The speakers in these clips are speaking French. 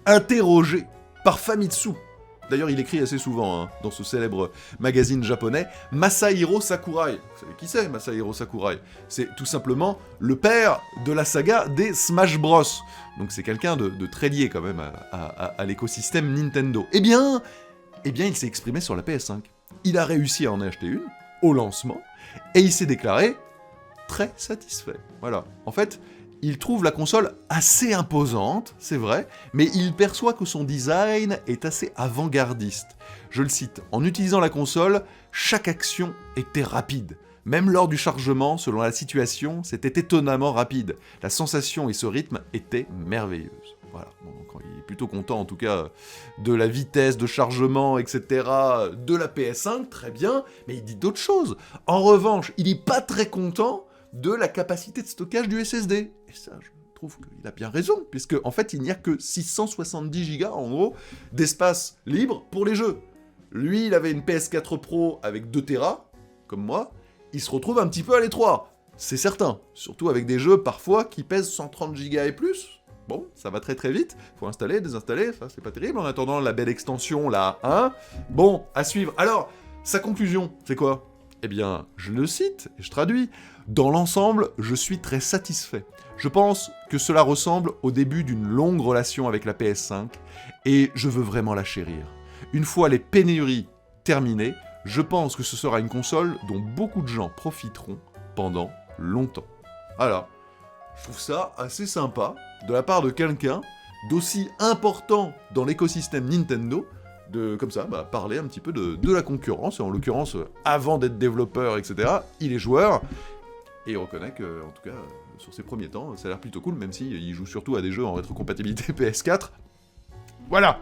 interrogé par Famitsu. D'ailleurs, il écrit assez souvent dans ce célèbre magazine japonais, Masahiro Sakurai. Vous savez qui c'est, Masahiro Sakurai? C'est tout simplement le père de la saga des Smash Bros. Donc c'est quelqu'un de très lié quand même à l'écosystème Nintendo. Eh bien, il s'est exprimé sur la PS5. Il a réussi à en acheter une, au lancement, et il s'est déclaré très satisfait. Voilà. En fait, il trouve la console assez imposante, c'est vrai, mais il perçoit que son design est assez avant-gardiste. Je le cite, « En utilisant la console, chaque action était rapide. Même lors du chargement, selon la situation, c'était étonnamment rapide. La sensation et ce rythme étaient merveilleuses. » Voilà, donc il est plutôt content en tout cas de la vitesse de chargement, etc. de la PS5, très bien, mais il dit d'autres choses. En revanche, il n'est pas très content de la capacité de stockage du SSD. Et ça, je trouve qu'il a bien raison, puisque en fait, il n'y a que 670 Go, en gros, d'espace libre pour les jeux. Lui, il avait une PS4 Pro avec 2 Tera, comme moi, il se retrouve un petit peu à l'étroit, c'est certain. Surtout avec des jeux, parfois, qui pèsent 130 Go et plus. Bon, ça va très très vite, faut installer, désinstaller, ça c'est pas terrible, en attendant la belle extension, là, hein. Bon, à suivre. Alors, sa conclusion, c'est quoi ? Eh bien, je le cite, et je traduis. « Dans l'ensemble, je suis très satisfait. Je pense que cela ressemble au début d'une longue relation avec la PS5, et je veux vraiment la chérir. Une fois les pénuries terminées, je pense que ce sera une console dont beaucoup de gens profiteront pendant longtemps. » Voilà. Je trouve ça assez sympa, de la part de quelqu'un d'aussi important dans l'écosystème Nintendo, de, comme ça, parler un petit peu de la concurrence, et en l'occurrence, avant d'être développeur, etc., il est joueur, et il reconnaît que, en tout cas, sur ses premiers temps, ça a l'air plutôt cool, même s'il joue surtout à des jeux en rétrocompatibilité PS4. Voilà,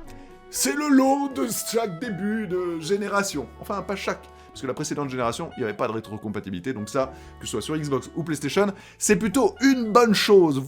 c'est le lot de chaque début de génération. Enfin, pas chaque, parce que la précédente génération, il n'y avait pas de rétrocompatibilité, donc ça, que ce soit sur Xbox ou PlayStation, c'est plutôt une bonne chose.